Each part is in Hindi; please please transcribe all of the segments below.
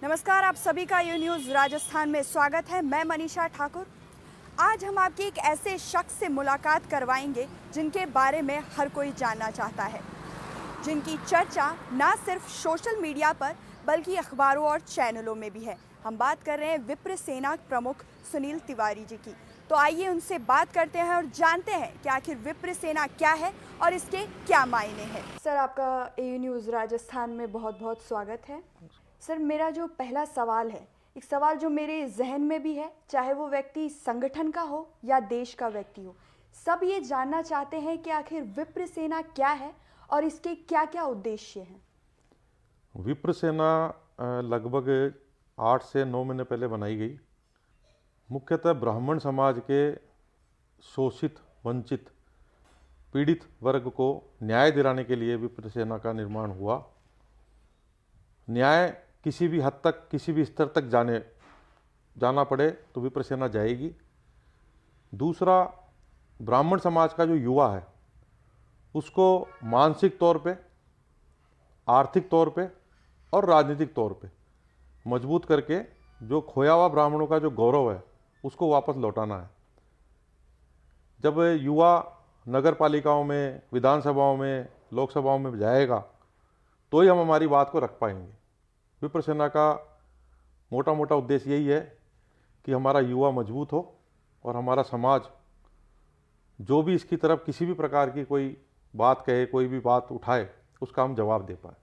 नमस्कार, आप सभी का यू न्यूज़ राजस्थान में स्वागत है। मैं मनीषा ठाकुर। आज हम आपकी एक ऐसे शख्स से मुलाकात करवाएंगे जिनके बारे में हर कोई जानना चाहता है, जिनकी चर्चा ना सिर्फ सोशल मीडिया पर बल्कि अखबारों और चैनलों में भी है। हम बात कर रहे हैं विप्र सेना प्रमुख सुनील तिवारी जी की। तो आइए उनसे बात करते हैं और जानते हैं कि आखिर विप्र सेना क्या है और इसके क्या मायने हैं। सर, आपका एयू न्यूज़ राजस्थान में बहुत बहुत स्वागत है। सर, मेरा जो पहला सवाल है, एक सवाल जो मेरे जहन में भी है, चाहे वो व्यक्ति संगठन का हो या देश का व्यक्ति हो, सब ये जानना चाहते हैं कि आखिर विप्र सेना क्या है और इसके क्या क्या उद्देश्य हैं। विप्र सेना लगभग 8 से 9 महीने पहले बनाई गई। मुख्यतः ब्राह्मण समाज के शोषित, वंचित, पीड़ित वर्ग को न्याय दिलाने के लिए विप्र सेना का निर्माण हुआ। न्याय किसी भी हद तक, किसी भी स्तर तक जाना पड़े तो विप्र सेना जाएगी। दूसरा, ब्राह्मण समाज का जो युवा है उसको मानसिक तौर पे, आर्थिक तौर पे और राजनीतिक तौर पे मजबूत करके जो खोया हुआ ब्राह्मणों का जो गौरव है उसको वापस लौटाना है। जब युवा नगर पालिकाओं में, विधानसभाओं में, लोकसभाओं में जाएगा तो ही हम हमारी बात को रख पाएंगे। विप्र सेना का मोटा मोटा उद्देश्य यही है कि हमारा युवा मजबूत हो और हमारा समाज जो भी इसकी तरफ किसी भी प्रकार की कोई बात कहे, कोई भी बात उठाए, उसका हम जवाब दे पाए।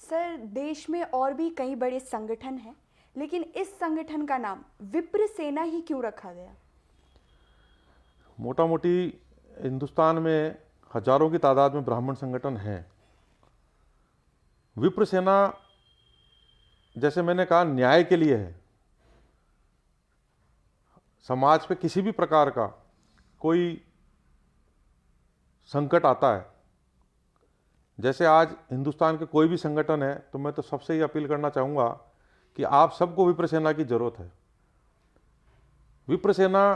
सर, देश में और भी कई बड़े संगठन हैं, लेकिन इस संगठन का नाम विप्र सेना ही क्यों रखा गया? मोटा मोटी हिंदुस्तान में हजारों की तादाद में ब्राह्मण संगठन हैं। विप्र सेना, जैसे मैंने कहा, न्याय के लिए है। समाज पे किसी भी प्रकार का कोई संकट आता है, जैसे आज हिंदुस्तान के कोई भी संगठन है, तो मैं तो सबसे ही अपील करना चाहूँगा कि आप सबको विप्र सेना की ज़रूरत है। विप्र सेना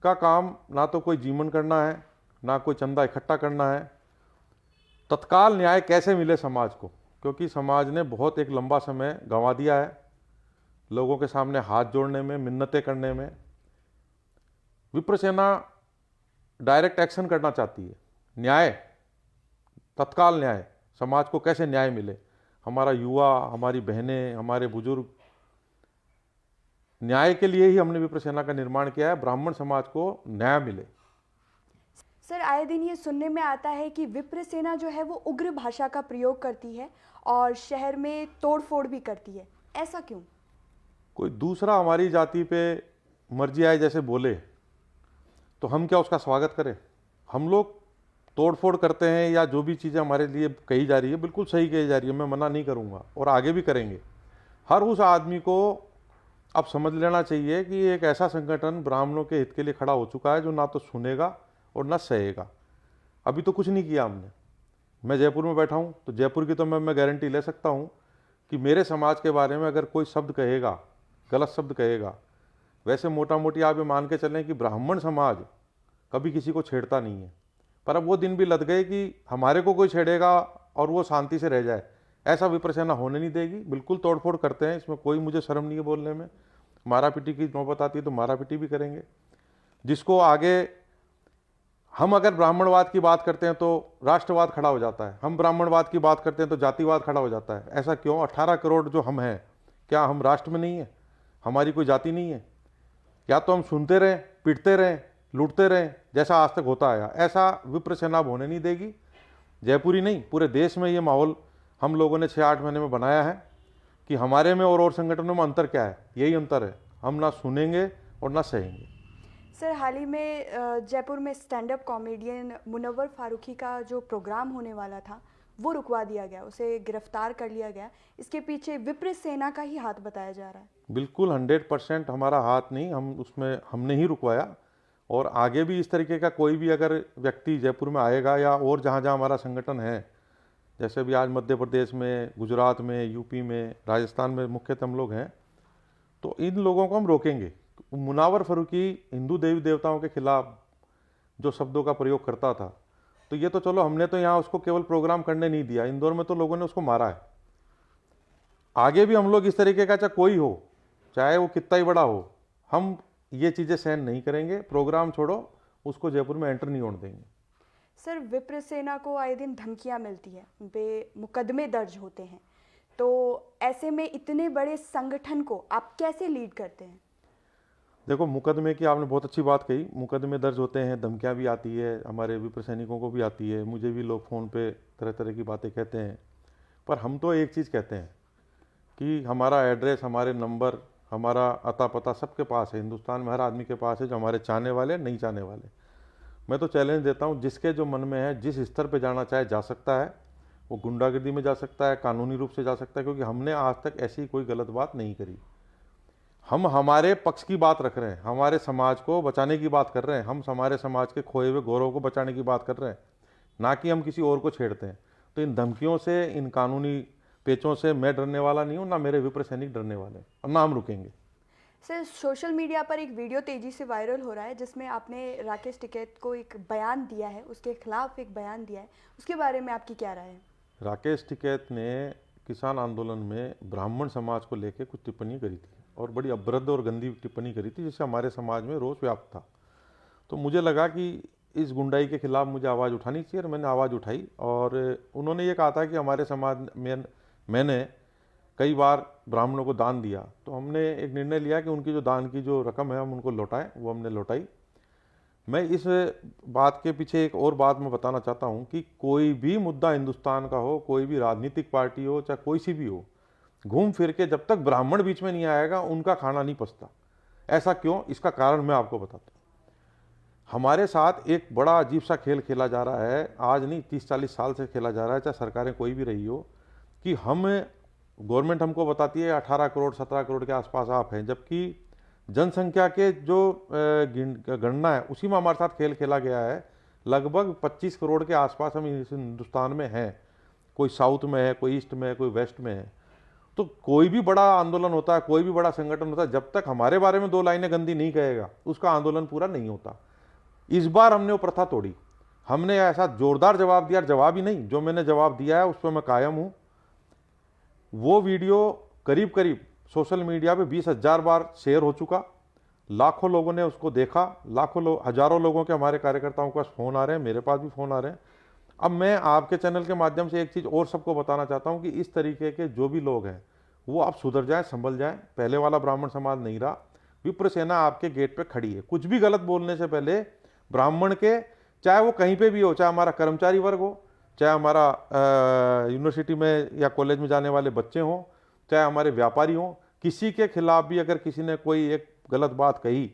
का काम ना तो कोई जीवन करना है, ना कोई चंदा इकट्ठा करना है। तत्काल न्याय कैसे मिले समाज को, क्योंकि समाज ने बहुत एक लंबा समय गंवा दिया है लोगों के सामने हाथ जोड़ने में, मिन्नतें करने में। विप्र सेना डायरेक्ट एक्शन करना चाहती है। न्याय, तत्काल न्याय, समाज को कैसे न्याय मिले। हमारा युवा, हमारी बहनें, हमारे बुजुर्ग, न्याय के लिए ही हमने विप्र सेना का निर्माण किया है। ब्राह्मण समाज को न्याय मिले। सर, आए दिन ये सुनने में आता है कि विप्र सेना जो है वो उग्र भाषा का प्रयोग करती है और शहर में तोड़फोड़ भी करती है, ऐसा क्यों? कोई दूसरा हमारी जाति पे मर्जी आए जैसे बोले तो हम क्या उसका स्वागत करें? हम लोग तोड़फोड़ करते हैं या जो भी चीज़ें हमारे लिए कही जा रही है बिल्कुल सही कही जा रही है, मैं मना नहीं करूँगा और आगे भी करेंगे। हर उस आदमी को अब समझ लेना चाहिए कि एक ऐसा संगठन ब्राह्मणों के हित के लिए खड़ा हो चुका है जो ना तो सुनेगा और ना सहेगा। अभी तो कुछ नहीं किया हमने। मैं जयपुर में बैठा हूँ तो जयपुर की तो मैं गारंटी ले सकता हूँ कि मेरे समाज के बारे में अगर कोई शब्द कहेगा, गलत शब्द कहेगा, वैसे मोटा मोटी आप ये मान के चलें कि ब्राह्मण समाज कभी किसी को छेड़ता नहीं है। पर अब वो दिन भी लद गए कि हमारे को कोई छेड़ेगा और वो शांति से रह जाए, ऐसा विप्र सेना होने नहीं देगी। बिल्कुल तोड़फोड़ करते हैं, इसमें कोई मुझे शर्म नहीं है बोलने में। मारा पीटी की नौबत आती है तो मारा पीटी भी करेंगे। जिसको आगे, हम अगर ब्राह्मणवाद की बात करते हैं तो राष्ट्रवाद खड़ा हो जाता है, हम ब्राह्मणवाद की बात करते हैं तो जातिवाद खड़ा हो जाता है। ऐसा क्यों? 18 करोड़ जो हम हैं, क्या हम राष्ट्र में नहीं है? हमारी कोई जाति नहीं है? या तो हम सुनते रहें, पीटते रहें, लूटते रहें जैसा आज तक होता आया। ऐसा विप्र सेना अब होने नहीं देगी। जयपुर ही नहीं, पूरे देश में ये माहौल हम लोगों ने 6-8 महीने में बनाया है कि हमारे में और संगठनों में अंतर क्या है। यही अंतर है, हम ना सुनेंगे और ना सहेंगे। सर, हाल ही में जयपुर में stand up comedian Munawar Faruqui का जो प्रोग्राम होने वाला था वो रुकवा दिया गया, उसे गिरफ्तार कर लिया गया। इसके पीछे विप्र सेना का ही हाथ बताया जा रहा है। बिल्कुल 100% हमारा हाथ नहीं, हम उसमें हमने ही रुकवाया। और आगे भी इस तरीके का कोई भी अगर व्यक्ति जयपुर में आएगा या और जहाँ जहाँ हमारा संगठन है, जैसे भी आज मध्य प्रदेश में, गुजरात में, यूपी में, राजस्थान में मुख्यतः हम लोग हैं, तो इन लोगों को हम रोकेंगे। मुनव्वर फारूकी हिंदू देवी देवताओं के खिलाफ जो शब्दों का प्रयोग करता था, तो ये तो चलो हमने तो यहाँ उसको केवल प्रोग्राम करने नहीं दिया, इंदौर में तो लोगों ने उसको मारा है। आगे भी हम लोग इस तरीके का, चाहे कोई हो, चाहे वो कितना ही बड़ा हो, हम ये चीज़ें सहन नहीं करेंगे। प्रोग्राम छोड़ो, उसको जयपुर में एंटर नहीं होने देंगे। सर, विप्र सेना को आए दिन धमकियां मिलती है, उन पे मुकदमे दर्ज होते हैं, तो ऐसे में इतने बड़े संगठन को आप कैसे लीड करते हैं? देखो, मुकदमे की आपने बहुत अच्छी बात कही। मुकदमे दर्ज होते हैं, धमकियाँ भी आती है, हमारे विप्र सैनिकों को भी आती है, मुझे भी लोग फ़ोन पे तरह तरह की बातें कहते हैं। पर हम तो एक चीज़ कहते हैं कि हमारा एड्रेस, हमारे नंबर, हमारा अता पता सबके पास है, हिंदुस्तान में हर आदमी के पास है, जो हमारे चाहने वाले, नहीं चाहने वाले। मैं तो चैलेंज देता हूँ, जिसके जो मन में है, जिस स्तर पे जाना चाहे जा सकता है। वो गुंडागर्दी में जा सकता है, कानूनी रूप से जा सकता है, क्योंकि हमने आज तक ऐसी कोई गलत बात नहीं करी। हम हमारे पक्ष की बात रख रहे हैं, हमारे समाज को बचाने की बात कर रहे हैं, हम हमारे समाज के खोए हुए गौरव को बचाने की बात कर रहे हैं, ना कि हम किसी और को छेड़ते हैं। तो इन धमकियों से, इन कानूनी पेचों से मैं डरने वाला नहीं हूँ, ना मेरे विप्र सैनिक डरने वाले हैं, और ना हम रुकेंगे। सर, सोशल मीडिया पर एक वीडियो तेजी से वायरल हो रहा है जिसमें आपने राकेश टिकैत को एक बयान दिया है, उसके खिलाफ एक बयान दिया है, उसके बारे में आपकी क्या राय है? राकेश टिकैत ने किसान आंदोलन में ब्राह्मण समाज को लेकर कुछ टिप्पणी करी थी, और बड़ी अभद्र और गंदी टिप्पणी करी थी, जिससे हमारे समाज में रोष व्याप्त था। तो मुझे लगा कि इस गुंडाई के खिलाफ मुझे आवाज़ उठानी चाहिए, और मैंने आवाज़ उठाई। और उन्होंने ये कहा था कि हमारे समाज में मैंने कई बार ब्राह्मणों को दान दिया, तो हमने एक निर्णय लिया कि उनकी जो दान की जो रकम है हम उनको लौटाएं। वो हमने लौटाई। मैं इस बात के पीछे एक और बात मैं बताना चाहता हूं कि कोई भी मुद्दा हिंदुस्तान का हो, कोई भी राजनीतिक पार्टी हो, चाहे कोई सी भी हो, घूम फिर के जब तक ब्राह्मण बीच में नहीं आएगा, उनका खाना नहीं पचता। ऐसा क्यों? इसका कारण मैं आपको बताता हूँ। हमारे साथ एक बड़ा अजीब सा खेल खेला जा रहा है, आज नहीं 30-40 साल से खेला जा रहा है, चाहे सरकारें कोई भी रही हो, कि हम गवर्नमेंट हमको बताती है 18 करोड़ 17 करोड़ के आसपास आप हैं, जबकि जनसंख्या के जो गणना है उसी में हमारे साथ खेल खेला गया है। लगभग 25 करोड़ के आसपास हम इस हिंदुस्तान में हैं। कोई साउथ में है, कोई ईस्ट में है, कोई वेस्ट में है। तो कोई भी बड़ा आंदोलन होता है, कोई भी बड़ा संगठन होता है, जब तक हमारे बारे में 2 लाइनें गंदी नहीं कहेगा, उसका आंदोलन पूरा नहीं होता। इस बार हमने वो प्रथा तोड़ी। हमने ऐसा जोरदार जवाब दिया, जवाब ही नहीं, जो मैंने जवाब दिया है उस पर मैं कायम हूं। वो वीडियो करीब करीब सोशल मीडिया पे 20,000 बार शेयर हो चुका, लाखों लोगों ने उसको देखा, लाखों लोग, हजारों लोगों के हमारे कार्यकर्ताओं के पास फ़ोन आ रहे हैं, मेरे पास भी फ़ोन आ रहे हैं। अब मैं आपके चैनल के माध्यम से एक चीज़ और सबको बताना चाहता हूं कि इस तरीके के जो भी लोग हैं वो आप सुधर जाएं, संभल जाएं। पहले वाला ब्राह्मण समाज नहीं रहा। विप्र सेना आपके गेट पे खड़ी है। कुछ भी गलत बोलने से पहले ब्राह्मण के, चाहे वो कहीं पे भी हो, चाहे हमारा कर्मचारी वर्ग हो, चाहे हमारा यूनिवर्सिटी में या कॉलेज में जाने वाले बच्चे हों, चाहे हमारे व्यापारी हों, किसी के खिलाफ भी अगर किसी ने कोई एक गलत बात कही,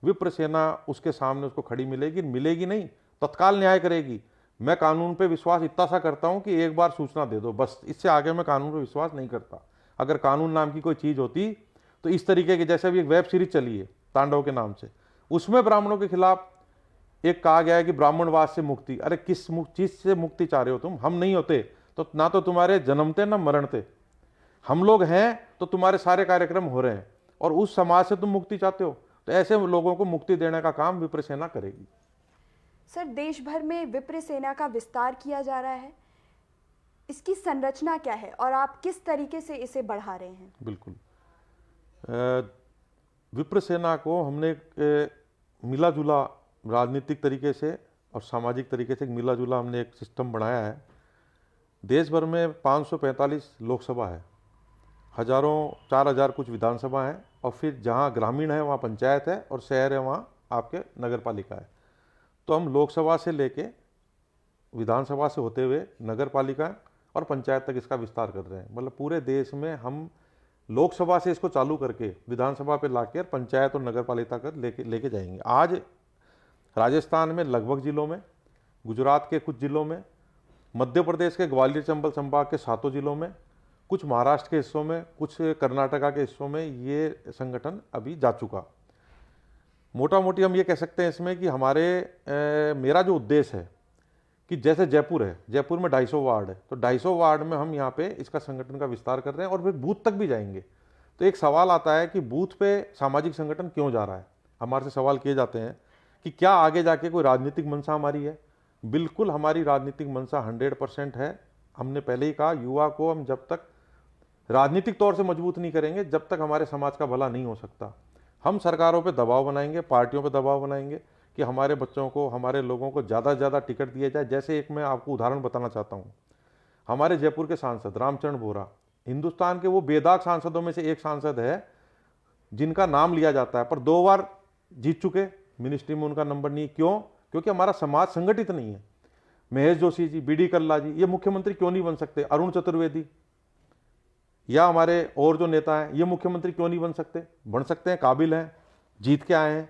विप्र सेना उसके सामने उसको खड़ी मिलेगी, मिलेगी नहीं, तत्काल न्याय करेगी। मैं कानून पे विश्वास इतना सा करता हूं कि एक बार सूचना दे दो, बस। इससे आगे मैं कानून पे विश्वास नहीं करता। अगर कानून नाम की कोई चीज़ होती तो इस तरीके की, जैसे भी एक वेब सीरीज चली है तांडव के नाम से, उसमें ब्राह्मणों के खिलाफ एक कहा गया है कि ब्राह्मणवाद से मुक्ति। अरे किस चीज से मुक्ति चाह रहे हो तुम? हम नहीं होते तो ना तो तुम्हारे जन्मते ना मरणते। हम लोग हैं तो तुम्हारे सारे कार्यक्रम हो रहे हैं, और उस समाज से तुम मुक्ति चाहते हो, तो ऐसे लोगों को मुक्ति देने का काम विप्र सेना करेगी। सर, देश भर में विप्र सेना का विस्तार किया जा रहा है, इसकी संरचना क्या है और आप किस तरीके से इसे बढ़ा रहे हैं? बिल्कुल, विप्र सेना को हमने एक मिला जुला राजनीतिक तरीके से और सामाजिक तरीके से एक मिला जुला हमने एक सिस्टम बनाया है। देश भर में 545 लोकसभा है, हजारों 4,000 कुछ विधानसभा हैं, और फिर जहाँ ग्रामीण है वहाँ पंचायत है, और शहर है वहाँ आपके नगर पालिका है। तो हम लोकसभा से लेके विधानसभा से होते हुए नगर पालिका और पंचायत तक इसका विस्तार कर रहे हैं। मतलब पूरे देश में हम लोकसभा से इसको चालू करके विधानसभा पे लाकर पंचायत और नगर पालिका कर लेके जाएंगे। आज राजस्थान में लगभग जिलों में, गुजरात के कुछ जिलों में, मध्य प्रदेश के ग्वालियर चंबल संभाग के 7 जिलों में, कुछ महाराष्ट्र के हिस्सों में, कुछ कर्नाटका के हिस्सों में ये संगठन अभी जा चुका। मोटा मोटी हम ये कह सकते हैं इसमें कि मेरा जो उद्देश्य है कि जैसे जयपुर है, जयपुर में 250 वार्ड है, तो 250 वार्ड में हम यहाँ पे इसका संगठन का विस्तार कर रहे हैं, और फिर बूथ तक भी जाएंगे। तो एक सवाल आता है कि बूथ पे सामाजिक संगठन क्यों जा रहा है? हमारे से सवाल किए जाते हैं कि क्या आगे जाके कोई राजनीतिक मंशा हमारी है? बिल्कुल, हमारी राजनीतिक मंशा 100% है। हमने पहले ही कहा, युवा को हम जब तक राजनीतिक तौर से मजबूत नहीं करेंगे जब तक हमारे समाज का भला नहीं हो सकता। हम सरकारों पे दबाव बनाएंगे, पार्टियों पे दबाव बनाएंगे कि हमारे बच्चों को, हमारे लोगों को ज़्यादा से ज़्यादा टिकट दिया जाए। जैसे एक मैं आपको उदाहरण बताना चाहता हूँ, हमारे जयपुर के सांसद रामचरण बोहरा हिंदुस्तान के वो बेदाग सांसदों में से एक सांसद है जिनका नाम लिया जाता है, पर 2 बार जीत चुके, मिनिस्ट्री में उनका नंबर नहीं। क्यों? क्योंकि हमारा समाज संगठित नहीं है। महेश जोशी जी, बीडी कल्ला जी, ये मुख्यमंत्री क्यों नहीं बन सकते? अरुण चतुर्वेदी या हमारे और जो नेता हैं, ये मुख्यमंत्री क्यों नहीं बन सकते? बन सकते हैं, काबिल हैं, जीत के आए हैं।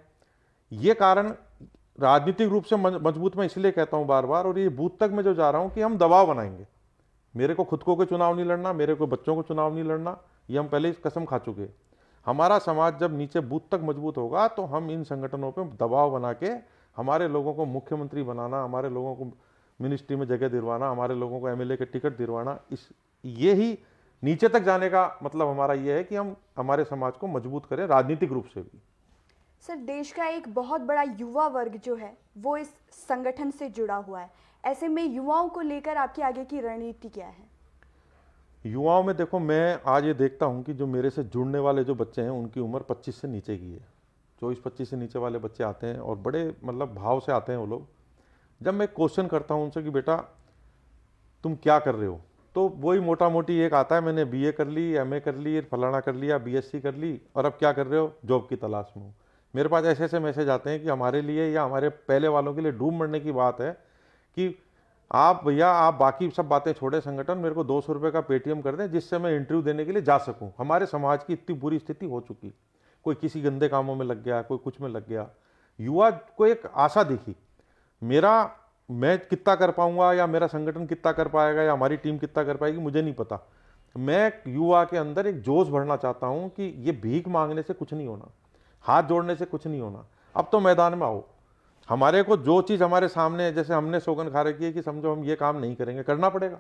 ये कारण राजनीतिक रूप से मजबूत मैं इसलिए कहता हूं बार बार, और ये बूथ तक मैं जो जा रहा हूं कि हम दबाव बनाएंगे। मेरे को खुद को कोई चुनाव नहीं लड़ना, मेरे को बच्चों को चुनाव नहीं लड़ना, ये हम पहले ही कसम खा चुके। हमारा समाज जब नीचे बूथ तक मजबूत होगा तो हम इन संगठनों पे दबाव बना के हमारे लोगों को मुख्यमंत्री बनाना, हमारे लोगों को मिनिस्ट्री में जगह दिलवाना, हमारे लोगों को एमएलए के टिकट दिलवाना, ये ही नीचे तक जाने का मतलब हमारा ये है कि हम हमारे समाज को मजबूत करें राजनीतिक रूप से भी। सर, देश का एक बहुत बड़ा युवा वर्ग जो है वो इस संगठन से जुड़ा हुआ है। ऐसे में युवाओं को लेकर आपकी आगे की रणनीति क्या है? युवाओं में देखो, मैं आज ये देखता हूँ कि जो मेरे से जुड़ने वाले जो बच्चे हैं उनकी उम्र 25 से नीचे की है। 24-25 से नीचे वाले बच्चे आते हैं और बड़े मतलब भाव से आते हैं वो लोग। जब मैं क्वेश्चन करता हूँ उनसे कि बेटा तुम क्या कर रहे हो, तो वही मोटा मोटी एक आता है, मैंने बीए कर ली, एमए कर ली, फलाना कर लिया, बीएससी कर ली, और अब क्या कर रहे हो? जॉब की तलाश में हूँ। मेरे पास ऐसे ऐसे मैसेज आते हैं कि हमारे लिए या हमारे पहले वालों के लिए डूब मरने की बात है कि आप भैया, आप बाकी सब बातें छोड़े, संगठन मेरे को 200 रुपये का पेटीएम कर दें जिससे मैं इंटरव्यू देने के लिए जा सकूं। हमारे समाज की इतनी बुरी स्थिति हो चुकी, कोई किसी गंदे कामों में लग गया, कोई कुछ में लग गया। युवा को एक आशा दिखी, मैं कितना कर पाऊंगा या मेरा संगठन कितना कर पाएगा या हमारी टीम कितना कर पाएगी, मुझे नहीं पता। मैं युवा के अंदर एक जोश भरना चाहता हूं कि ये भीख मांगने से कुछ नहीं होना, हाथ जोड़ने से कुछ नहीं होना। अब तो मैदान में आओ, हमारे को जो चीज़ हमारे सामने है, जैसे हमने सौगंध खा रखी है कि समझो हम ये काम नहीं करेंगे, करना पड़ेगा।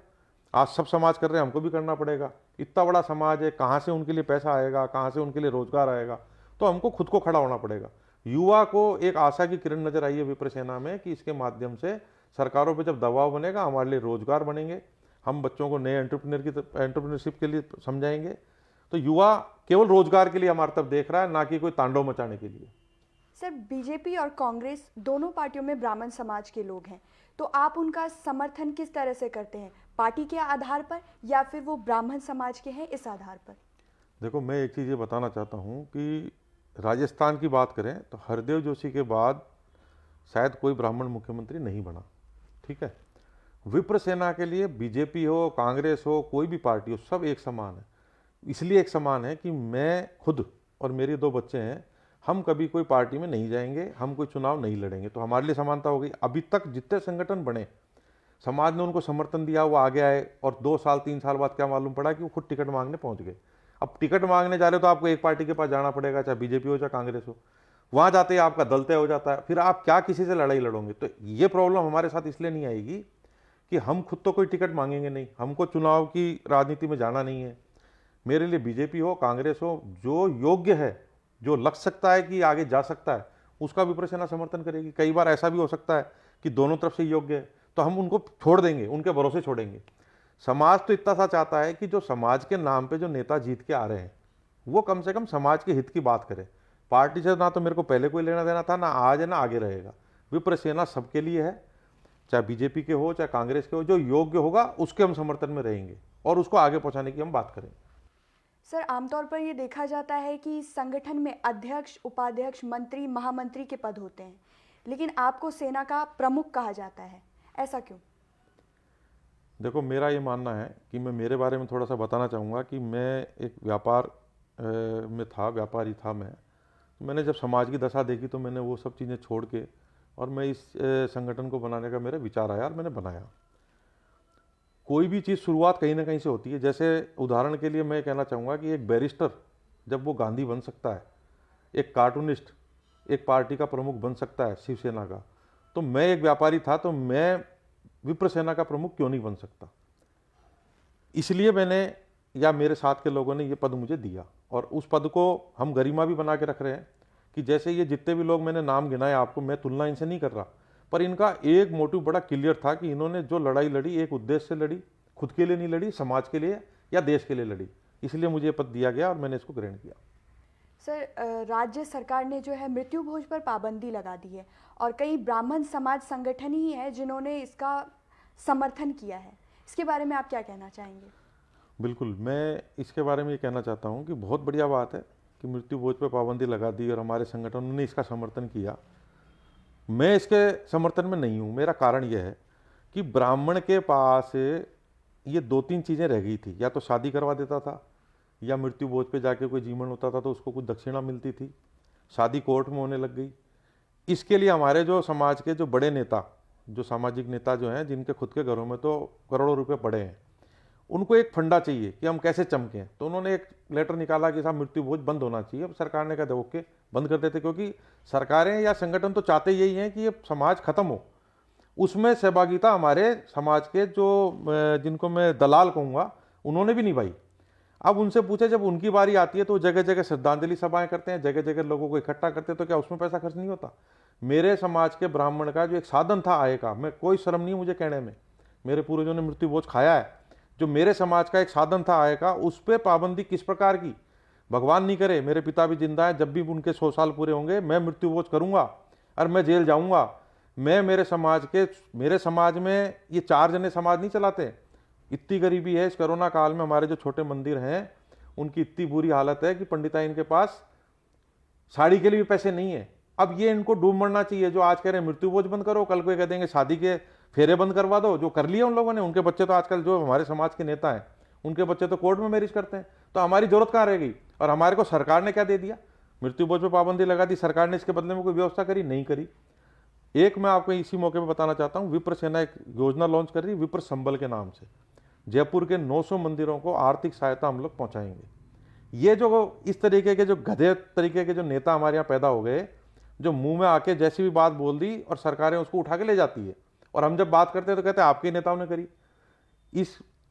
आज सब समाज कर रहे हैं, हमको भी करना पड़ेगा। इतना बड़ा समाज है, कहाँ से उनके लिए पैसा आएगा, कहाँ से उनके लिए रोजगार आएगा? तो हमको खुद को खड़ा होना पड़ेगा। युवा को एक आशा की किरण नजर आई है विप्र सेना में कि इसके माध्यम से सरकारों पे जब दबाव बनेगा, हमारे लिए रोजगार बनेंगे, हम बच्चों को नए एंटरप्रेन्योरशिप के लिए समझाएंगे। तो युवा केवल रोजगार के लिए हमारी तरफ देख रहा है, ना कि कोई तांडव मचाने के लिए। सर, बीजेपी और कांग्रेस दोनों पार्टियों में ब्राह्मण समाज के लोग हैं, तो आप उनका समर्थन किस तरह से करते हैं? पार्टी के आधार पर या फिर वो ब्राह्मण समाज के हैं इस आधार पर? देखो, मैं एक चीज़ ये बताना चाहता हूँ कि राजस्थान की बात करें तो हरदेव जोशी के बाद शायद कोई ब्राह्मण मुख्यमंत्री नहीं बना, ठीक है। विप्र सेना के लिए बीजेपी हो, कांग्रेस हो, कोई भी पार्टी हो, सब एक समान है। इसलिए एक समान है कि मैं खुद और मेरे 2 बच्चे हैं, हम कभी कोई पार्टी में नहीं जाएंगे, हम कोई चुनाव नहीं लड़ेंगे, तो हमारे लिए समानता हो गई। अभी तक जितने संगठन बने, समाज ने उनको समर्थन दिया, वो आगे आए, और 2 साल 3 साल बाद क्या मालूम पड़ा कि वो खुद टिकट मांगने पहुंच गए। अब टिकट मांगने जा रहे हो तो आपको एक पार्टी के पास जाना पड़ेगा, चाहे बीजेपी हो चाहे कांग्रेस हो। वहां जाते ही आपका दल तय हो जाता है, फिर आप क्या किसी से लड़ाई लड़ोगे? तो ये प्रॉब्लम हमारे साथ इसलिए नहीं आएगी कि हम खुद तो कोई टिकट मांगेंगे नहीं, हमको चुनाव की राजनीति में जाना नहीं है। मेरे लिए बीजेपी हो, कांग्रेस हो, जो योग्य है, जो लग सकता है कि आगे जा सकता है, उसका विप्र सेना समर्थन करेगी। कई बार ऐसा भी हो सकता है कि दोनों तरफ से योग्य है, तो हम उनको छोड़ देंगे, उनके भरोसे छोड़ेंगे। समाज तो इतना सा चाहता है कि जो समाज के नाम पे जो नेता जीत के आ रहे हैं वो कम से कम समाज के हित की बात करें। पार्टी से ना तो मेरे को पहले कोई लेना देना था, ना आज है ना आगे रहेगा। विप्र सेना सबके लिए है, चाहे बीजेपी के हो चाहे कांग्रेस के हो। जो योग्य होगा उसके हम समर्थन में रहेंगे और उसको आगे पहुंचाने की हम बात करें। सर, आमतौर पर ये देखा जाता है कि संगठन में अध्यक्ष, उपाध्यक्ष, मंत्री, महामंत्री के पद होते हैं, लेकिन आपको सेना का प्रमुख कहा जाता है, ऐसा क्यों? देखो, मेरा ये मानना है कि मैं मेरे बारे में थोड़ा सा बताना चाहूँगा कि मैं एक व्यापार में था, व्यापारी था मैं। मैंने जब समाज की दशा देखी तो मैंने वो सब चीज़ें छोड़ के और मैं इस संगठन को बनाने का मेरा विचार आया और मैंने बनाया। कोई भी चीज़ शुरुआत कहीं ना कहीं से होती है। जैसे उदाहरण के लिए मैं कहना चाहूँगा कि एक बैरिस्टर जब वो गांधी बन सकता है, एक कार्टूनिस्ट एक पार्टी का प्रमुख बन सकता है शिवसेना का, तो मैं एक व्यापारी था तो मैं विप्र सेना का प्रमुख क्यों नहीं बन सकता? इसलिए मैंने या मेरे साथ के लोगों ने ये पद मुझे दिया और उस पद को हम गरिमा भी बना के रख रहे हैं कि जैसे ये जितने भी लोग मैंने नाम गिनाए आपको, मैं तुलना इनसे नहीं कर रहा, पर इनका एक मोटिव बड़ा क्लियर था कि इन्होंने जो लड़ाई लड़ी एक उद्देश्य से लड़ी, खुद के लिए नहीं लड़ी, समाज के लिए या देश के लिए लड़ी। इसलिए मुझे पद दिया गया और मैंने इसको ग्रहण किया। सर, राज्य सरकार ने जो है मृत्यु भोज पर पाबंदी लगा दी है और कई ब्राह्मण समाज संगठन ही है जिन्होंने इसका समर्थन किया है। इसके बारे में आप क्या कहना चाहेंगे? बिल्कुल, मैं इसके बारे में ये कहना चाहता हूँ कि बहुत बढ़िया बात है कि मृत्यु भोज पर पाबंदी लगा दी और हमारे संगठनों ने इसका समर्थन किया। मैं इसके समर्थन में नहीं हूँ। मेरा कारण यह है कि ब्राह्मण के पास ये 2-3 चीज़ें रह गई थी, या तो शादी करवा देता था या मृत्यु भोज पे जाके कोई जीवन होता था तो उसको कुछ दक्षिणा मिलती थी। शादी कोर्ट में होने लग गई। इसके लिए हमारे जो समाज के जो बड़े नेता, जो सामाजिक नेता जो हैं, जिनके खुद के घरों में तो करोड़ों रुपए पड़े हैं, उनको एक फंडा चाहिए कि हम कैसे चमकें। तो उन्होंने एक लेटर निकाला कि साहब मृत्यु भोज बंद होना चाहिए। अब सरकार ने कहा ओके बंद कर देते, क्योंकि सरकारें या संगठन तो चाहते यही हैं कि ये समाज खत्म हो। उसमें सहभागिता हमारे समाज के जो जिनको मैं दलाल कहूँगा उन्होंने भी निभाई। अब उनसे पूछे, जब उनकी बारी आती है तो जगह जगह श्रद्धांजलि सभाएं करते हैं, जगह जगह लोगों को इकट्ठा करते हैं, तो क्या उसमें पैसा खर्च नहीं होता? मेरे समाज के ब्राह्मण का जो एक साधन था आय का, मैं कोई शर्म नहीं मुझे कहने में, मेरे पूर्वजों ने मृत्यु भोज खाया है, जो मेरे समाज का एक साधन था आय का, उस पर पाबंदी किस प्रकार की? भगवान नहीं करे, मेरे पिता भी जिंदा है, जब भी उनके 100 साल पूरे होंगे मैं मृत्यु भोज करूंगा और मैं जेल जाऊंगा। मैं मेरे समाज में ये 4 जने समाज नहीं चलाते। इतनी गरीबी है इस कोरोना काल में, हमारे जो छोटे मंदिर हैं उनकी इतनी बुरी हालत है कि पंडिताइन के पास साड़ी के लिए भी पैसे नहीं है। अब ये इनको डूब मरना चाहिए। जो आज कह रहे हैं मृत्यु भोज बंद करो, कल को कह देंगे शादी के फेरे बंद करवा दो। जो कर लिए उन लोगों ने, उनके बच्चे तो आजकल जो हमारे समाज के नेता हैं उनके बच्चे तो कोर्ट में मैरिज करते हैं। तो हमारी जरूरत कहाँ रह गई? और हमारे को सरकार ने क्या दे दिया? मृत्यु भोज पर पाबंदी लगा दी सरकार ने, इसके बदले में कोई व्यवस्था करी? नहीं करी। एक मैं आपको इसी मौके पर बताना चाहता हूँ, विप्र सेना एक योजना लॉन्च कर रही है विप्र संबल के नाम से। जयपुर के 900 मंदिरों को आर्थिक सहायता हम लोग पहुंचाएंगे। ये जो इस तरीके के जो गधे तरीके के जो नेता हमारे यहाँ पैदा हो गए, जो मुंह में आके जैसी भी बात बोल दी और सरकारें उसको उठा के ले जाती है, और हम जब बात करते हैं तो कहते हैं आपके नेताओं ने करी।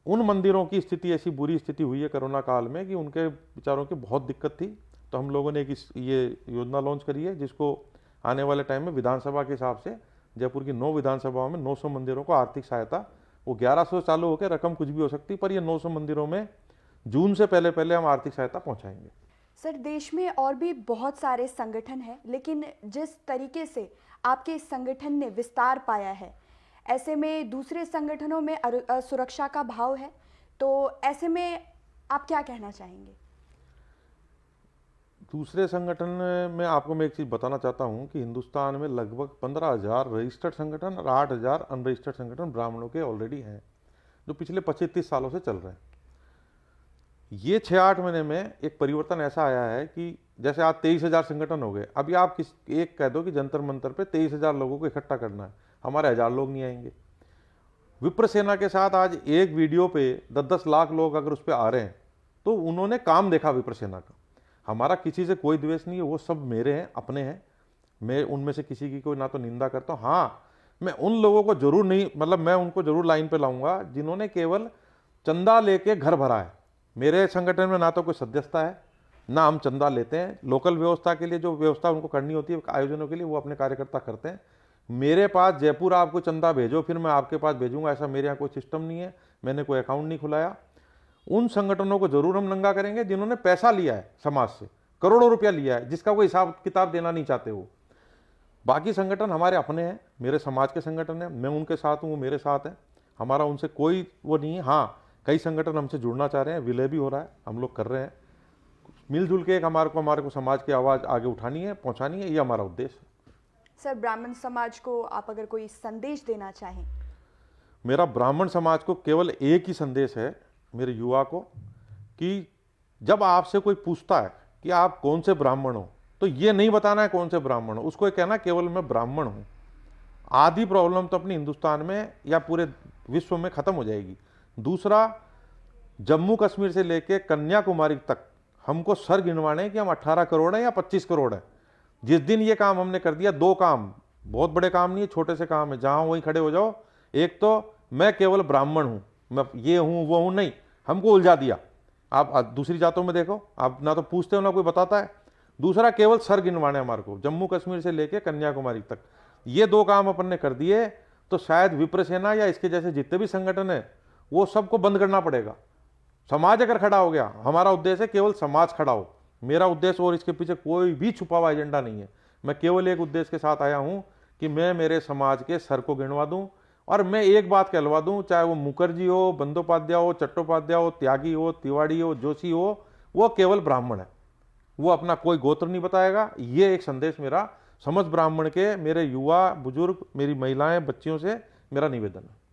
उन मंदिरों की स्थिति, ऐसी बुरी स्थिति हुई है कोरोना काल में कि उनके बेचारों की बहुत दिक्कत थी। तो हम लोगों ने ये योजना लॉन्च करी है, जिसको आने वाले टाइम में विधानसभा के हिसाब से जयपुर की 9 विधानसभाओं में 900 मंदिरों को आर्थिक सहायता, वो 1100 चालू होकर रकम कुछ भी हो सकती, पर ये 900 मंदिरों में जून से पहले हम आर्थिक सहायता पहुंचाएंगे। सर, देश में और भी बहुत सारे संगठन हैं, लेकिन जिस तरीके से आपके संगठन ने विस्तार पाया है, ऐसे में दूसरे संगठनों में सुरक्षा का भाव है। तो ऐसे में आप क्या कहना चाहेंगे? दूसरे संगठन में आपको मैं एक चीज़ बताना चाहता हूं कि हिंदुस्तान में लगभग 15,000 रजिस्टर्ड संगठन और 8,000 अनरजिस्टर्ड संगठन ब्राह्मणों के ऑलरेडी हैं, जो पिछले 25-30 सालों से चल रहे हैं। ये 6-8 महीने में एक परिवर्तन ऐसा आया है कि जैसे आज 23,000 संगठन हो गए। अभी आप एक कह दो कि जंतर मंतर पे 23,000 लोगों को इकट्ठा करना है, हमारे 1,000 लोग नहीं आएंगे। विप्र सेना के साथ आज एक वीडियो पे 10-10 लाख लोग अगर उस पर आ रहे हैं तो उन्होंने काम देखा विप्र सेना का। हमारा किसी से कोई द्वेष नहीं है, वो सब मेरे हैं, अपने हैं। मैं उनमें से किसी की कोई ना तो निंदा करता हूँ। हाँ, मैं उन लोगों को जरूर नहीं, मतलब मैं उनको जरूर लाइन पे लाऊंगा जिन्होंने केवल चंदा लेके घर भरा है। मेरे संगठन में ना तो कोई सदस्यता है, ना हम चंदा लेते हैं। लोकल व्यवस्था के लिए जो व्यवस्था उनको करनी होती है आयोजनों के लिए, वो अपने कार्यकर्ता करते हैं। मेरे पास जयपुर आपको चंदा भेजो फिर मैं आपके पास भेजूंगा, ऐसा मेरे यहाँ कोई सिस्टम नहीं है। मैंने कोई अकाउंट नहीं खुलाया। उन संगठनों को जरूर हम नंगा करेंगे जिन्होंने पैसा लिया है समाज से, करोड़ों रुपया लिया है, जिसका कोई हिसाब किताब देना नहीं चाहते वो। बाकी संगठन हमारे अपने हैं, मेरे समाज के संगठन हैं, मैं उनके साथ हूँ, वो मेरे साथ हैं, हमारा उनसे कोई वो नहीं है। हाँ, कई संगठन हमसे जुड़ना चाह रहे हैं, विलय भी हो रहा है, हम लोग कर रहे हैं। मिलजुल के एक हमारे को समाज की आवाज़ आगे उठानी है, पहुँचानी है, ये हमारा उद्देश्य है। सर, ब्राह्मण समाज को आप अगर कोई संदेश देना चाहें? मेरा ब्राह्मण समाज को केवल एक ही संदेश है, मेरे युवा को, कि जब आपसे कोई पूछता है कि आप कौन से ब्राह्मण हो, तो ये नहीं बताना है कौन से ब्राह्मण हो, उसको कहना केवल मैं ब्राह्मण हूँ। आधी प्रॉब्लम तो अपनी हिंदुस्तान में या पूरे विश्व में खत्म हो जाएगी। दूसरा, जम्मू कश्मीर से लेकर कन्याकुमारी तक हमको सर गिनवाने कि हम 18 करोड़ हैं या 25 करोड़ हैं। जिस दिन ये काम हमने कर दिया, 2 काम, बहुत बड़े काम नहीं है, छोटे से काम है, जहां वहीं खड़े हो जाओ। एक तो मैं केवल ब्राह्मण हूं, मैं ये हूं वो हूं, नहीं, हमको उलझा दिया। आप दूसरी जातों में देखो, आप ना तो पूछते हो ना कोई बताता है। दूसरा, केवल सर गिनवाने हमारे को, जम्मू कश्मीर से लेकर कन्याकुमारी तक, ये 2 काम अपन ने कर दिए तो शायद विप्र सेना या इसके जैसे जितने भी संगठन है वो सबको बंद करना पड़ेगा। समाज अगर खड़ा हो गया, हमारा उद्देश्य है केवल समाज खड़ा हो। मेरा उद्देश्य और इसके पीछे कोई भी छुपा हुआ एजेंडा नहीं है। मैं केवल एक उद्देश्य के साथ आया हूं कि मैं मेरे समाज के सर को गिनवा दूं और मैं एक बात कहलवा दूं, चाहे वो मुखर्जी हो, बंदोपाध्याय हो, चट्टोपाध्याय हो, त्यागी हो, तिवाड़ी हो, जोशी हो, वो केवल ब्राह्मण है। वो अपना कोई गोत्र नहीं बताएगा। ये एक संदेश मेरा समस्त ब्राह्मण के, मेरे युवा, बुजुर्ग, मेरी महिलाएं, बच्चियों से मेरा निवेदन है।